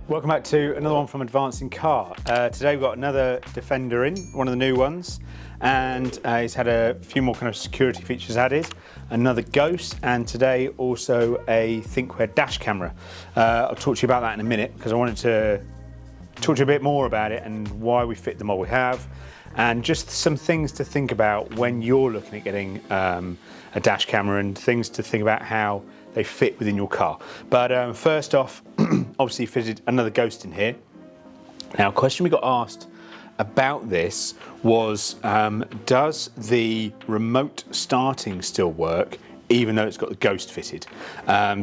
Welcome back to another one from Advancing Car. Today we've got another Defender in, one of the new ones, and he's had a few more kind of security features added, another Ghost, and today also a Thinkware dash camera. I'll talk to you about that in a minute because I wanted to talk to you a bit more about it and why we fit the model we have, and just some things to think about when you're looking at getting a dash camera and things to think about how they fit within your car. But first off, obviously fitted another Ghost in here. Now, a question we got asked about this was, does the remote starting still work even though it's got the Ghost fitted?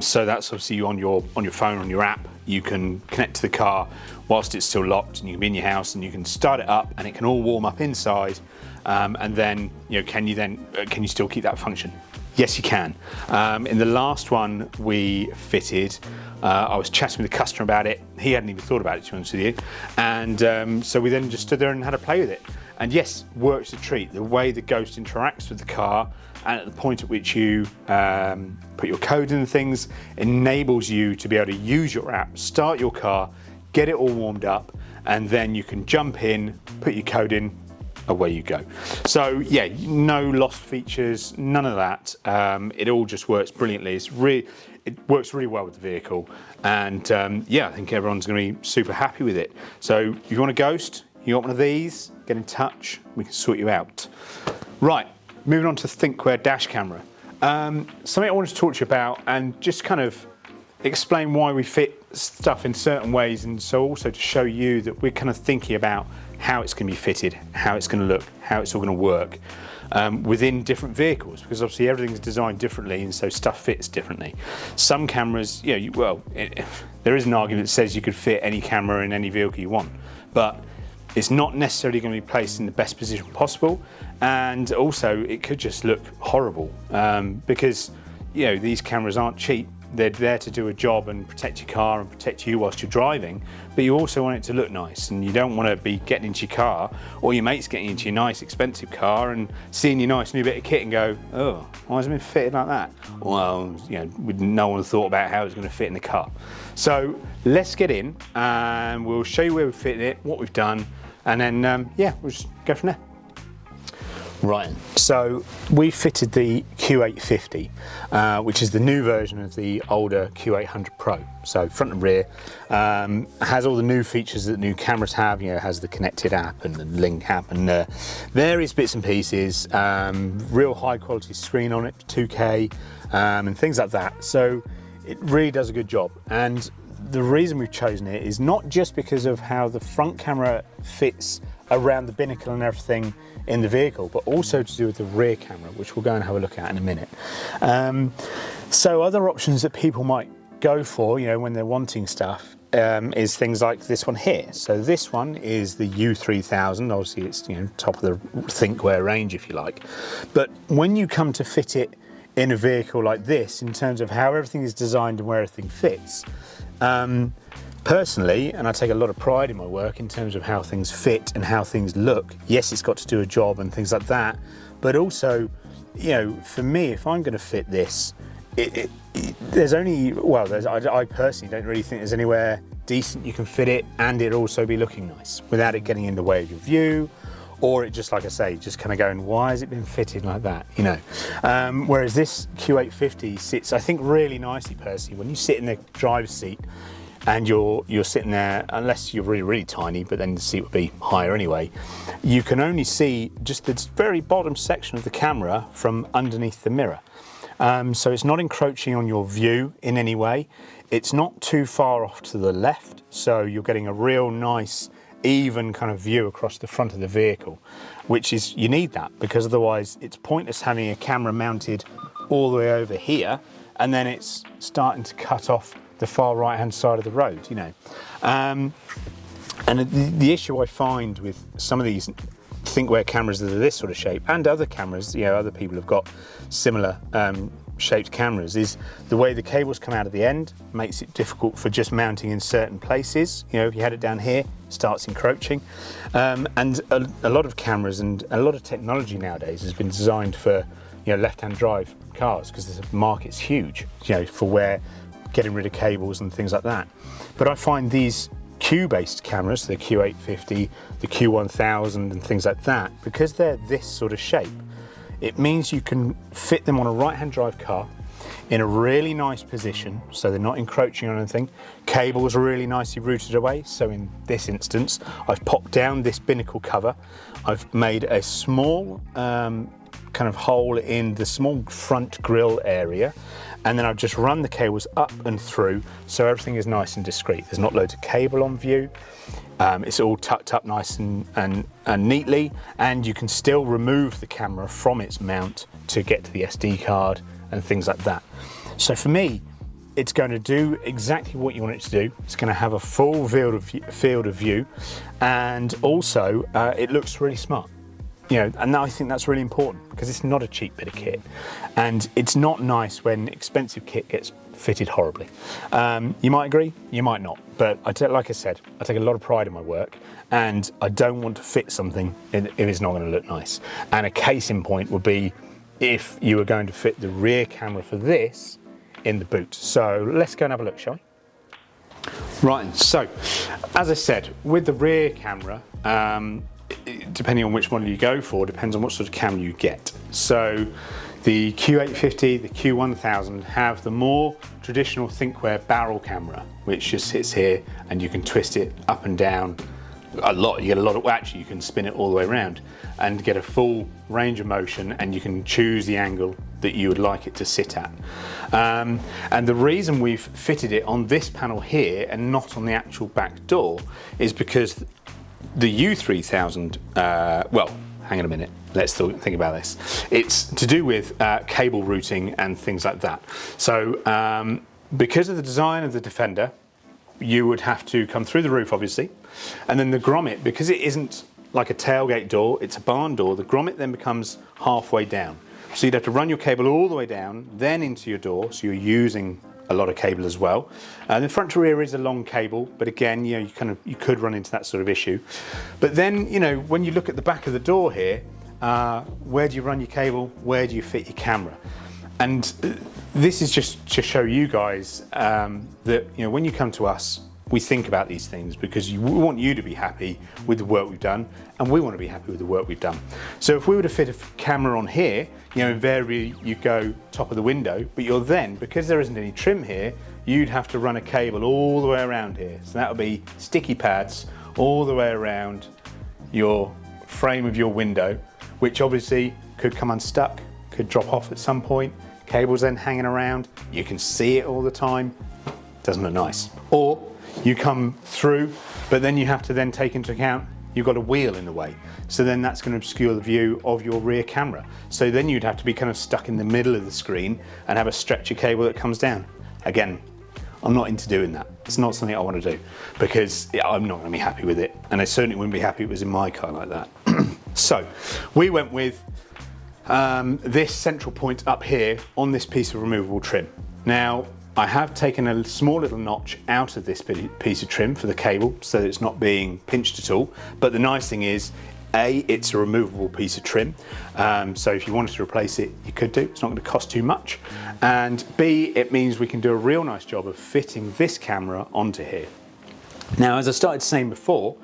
So that's obviously on your phone, on your app, you can connect to the car whilst it's still locked, and you can be in your house and you can start it up and it can all warm up inside, and then can you still keep that function? Yes, you can. In the last one we fitted, I was chatting with the customer about it. He hadn't even thought about it, to be honest with you. And so we then just stood there and had a play with it. And yes, works a treat. The way the Ghost interacts with the car, and at the point at which you put your code in and things, enables you to be able to use your app, start your car, get it all warmed up, and then you can jump in, put your code in, away you go. So yeah, no lost features, none of that. It all just works brilliantly. It works really well with the vehicle, and yeah, I think everyone's going to be super happy with it. So if you want a Ghost, you got one of these, get in touch, we can sort you out. Right, moving on to the Thinkware dash camera. Something I wanted to talk to you about and just kind of explain why we fit stuff in certain ways, and so also to show you that we're kind of thinking about how it's going to be fitted, how it's going to look, how it's all going to work within different vehicles, because obviously everything's designed differently and so stuff fits differently. Some cameras, there is an argument that says you could fit any camera in any vehicle you want, but it's not necessarily going to be placed in the best position possible, and also it could just look horrible because these cameras aren't cheap. They're there to do a job and protect your car and protect you whilst you're driving, but you also want it to look nice, and you don't want to be getting into your car or your mates getting into your nice expensive car and seeing your nice new bit of kit and go, oh, why has it been fitted like that? Well, no one thought about how it's going to fit in the car. So let's get in and we'll show you where we've fitted it, what we've done, and then we'll just go from there. Right, so we fitted the Q850, which is the new version of the older Q800 Pro. So front and rear, has all the new features that new cameras have. It has the connected app and the link app and various bits and pieces, real high quality screen on it, 2K, and things like that. So it really does a good job. And the reason we've chosen it is not just because of how the front camera fits around the binnacle and everything in the vehicle, but also to do with the rear camera, which we'll go and have a look at in a minute. So other options that people might go for, when they're wanting stuff, is things like this one here. So this one is the U3000. Obviously it's top of the Thinkware range, if you like. But when you come to fit it in a vehicle like this, in terms of how everything is designed and where everything fits, personally, and I take a lot of pride in my work in terms of how things fit and how things look. Yes, it's got to do a job and things like that, but also, for me, if I'm going to fit this, I personally don't really think there's anywhere decent you can fit it and it also be looking nice without it getting in the way of your view, or it just, like I say, just kind of going, why has it been fitted like that, Whereas this Q850 sits, I think, really nicely personally. When you sit in the driver's seat and you're sitting there, unless you're really, really tiny, but then the seat would be higher anyway, you can only see just the very bottom section of the camera from underneath the mirror. So it's not encroaching on your view in any way. It's not too far off to the left, so you're getting a real nice, even kind of view across the front of the vehicle, which is, you need that, because otherwise it's pointless having a camera mounted all the way over here and then it's starting to cut off the far right hand side of the road, and the issue I find with some of these Thinkware cameras that are this sort of shape, and other cameras, other people have got similar shaped cameras, is the way the cables come out of the end makes it difficult for just mounting in certain places. If you had it down here, it starts encroaching, and a lot of cameras and a lot of technology nowadays has been designed for left-hand drive cars, because the market's huge, for where getting rid of cables and things like that. But I find these Q-based cameras, the Q850, the Q1000 and things like that, because they're this sort of shape, it means you can fit them on a right-hand drive car in a really nice position, so they're not encroaching on anything. Cables are really nicely routed away, so in this instance, I've popped down this binnacle cover. I've made a small kind of hole in the small front grille area, and then I've just run the cables up and through, so everything is nice and discreet. There's not loads of cable on view. It's all tucked up nice and neatly, and you can still remove the camera from its mount to get to the SD card and things like that. So for me, it's going to do exactly what you want it to do. It's going to have a full field of view, and also it looks really smart. You know, and I think that's really important because it's not a cheap bit of kit, and it's not nice when expensive kit gets fitted horribly. You might agree, you might not, but like I said, I take a lot of pride in my work, and I don't want to fit something if it's not going to look nice. And a case in point would be if you were going to fit the rear camera for this in the boot. So let's go and have a look, shall we? Right, so as I said, with the rear camera, depending on which model you go for, depends on what sort of camera you get. So the Q850, the Q1000 have the more traditional Thinkware barrel camera, which just sits here and you can twist it up and down a lot. You get a lot of, well, actually you can spin it all the way around and get a full range of motion, and you can choose the angle that you would like it to sit at. And the reason we've fitted it on this panel here and not on the actual back door is because the U3000, well, hang on a minute, let's think about this. It's to do with cable routing and things like that. So because of the design of the Defender, you would have to come through the roof, obviously, and then the grommet, because it isn't like a tailgate door, it's a barn door, the grommet then becomes halfway down. So you'd have to run your cable all the way down, then into your door, so you're using a lot of cable as well. The front to rear is a long cable, but again, you know, you could run into that sort of issue. But then, you know, when you look at the back of the door here, where do you run your cable? Where do you fit your camera? And this is just to show you guys that, you know, when you come to us, we think about these things because we want you to be happy with the work we've done, and we want to be happy with the work we've done. So if we were to fit a camera on here, you know, invariably you go top of the window, but you're then, because there isn't any trim here, you'd have to run a cable all the way around here. So that would be sticky pads all the way around your frame of your window, which obviously could come unstuck, could drop off at some point, cables then hanging around, you can see it all the time, doesn't look nice. Or you come through, but then you have to then take into account you've got a wheel in the way. So then that's going to obscure the view of your rear camera. So then you'd have to be kind of stuck in the middle of the screen and have a stretcher cable that comes down. Again, I'm not into doing that. It's not something I want to do because I'm not going to be happy with it. And I certainly wouldn't be happy if it was in my car like that. So we went with this central point up here on this piece of removable trim. Now, I have taken a small little notch out of this piece of trim for the cable so that it's not being pinched at all. But the nice thing is, A, it's a removable piece of trim. So if you wanted to replace it, you could do. It's not going to cost too much. And B, it means we can do a real nice job of fitting this camera onto here. Now, as I started saying before,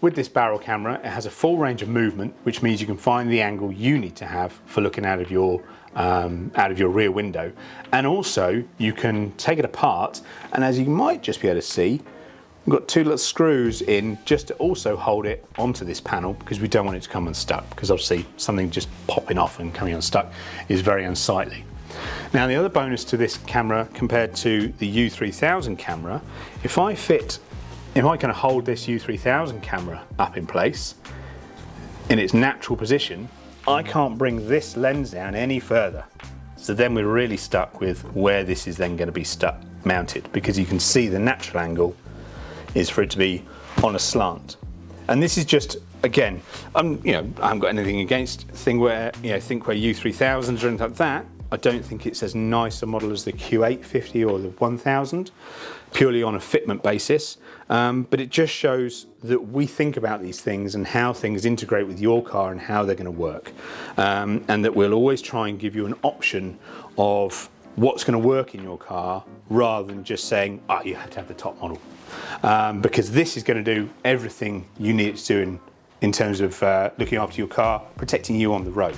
with this barrel camera, it has a full range of movement, which means you can find the angle you need to have for looking out of your rear window. And also you can take it apart, and as you might just be able to see, we've got two little screws in just to also hold it onto this panel because we don't want it to come unstuck, because obviously something just popping off and coming unstuck is very unsightly. Now, the other bonus to this camera compared to the U3000 camera, if I kind of hold this U3000 camera up in place in its natural position, I can't bring this lens down any further. So then we're really stuck with where this is then going to be mounted, because you can see the natural angle is for it to be on a slant. And this is just, again, I haven't got anything against Thinkware U3000s or anything like that. I don't think it's as nice a model as the Q850 or the 1000, purely on a fitment basis. But it just shows that we think about these things and how things integrate with your car and how they're going to work. And that we'll always try and give you an option of what's going to work in your car rather than just saying, oh, you have to have the top model. Because this is going to do everything you need it to do in terms of looking after your car, protecting you on the road.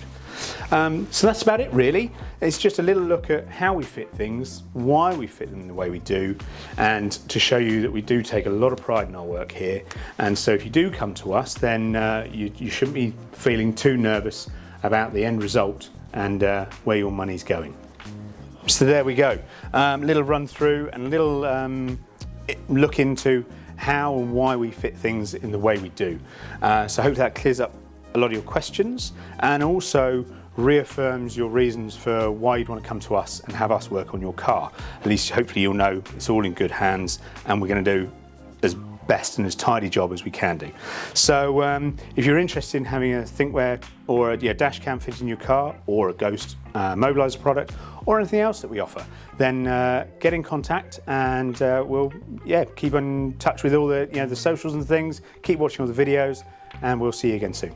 So that's about it really. It's just a little look at how we fit things, why we fit them the way we do, and to show you that we do take a lot of pride in our work here. And so if you do come to us, then you shouldn't be feeling too nervous about the end result and where your money's going. So there we go, little run through and a little look into how and why we fit things in the way we do. So I hope that clears up a lot of your questions and also reaffirms your reasons for why you'd want to come to us and have us work on your car. At least hopefully you'll know it's all in good hands and we're going to do as best and as tidy job as we can do. So if you're interested in having a Thinkware or a dash cam fitted in your car, or a Ghost Immobiliser product, or anything else that we offer, then get in contact and we'll keep in touch with all the the socials and things. Keep watching all the videos and we'll see you again soon.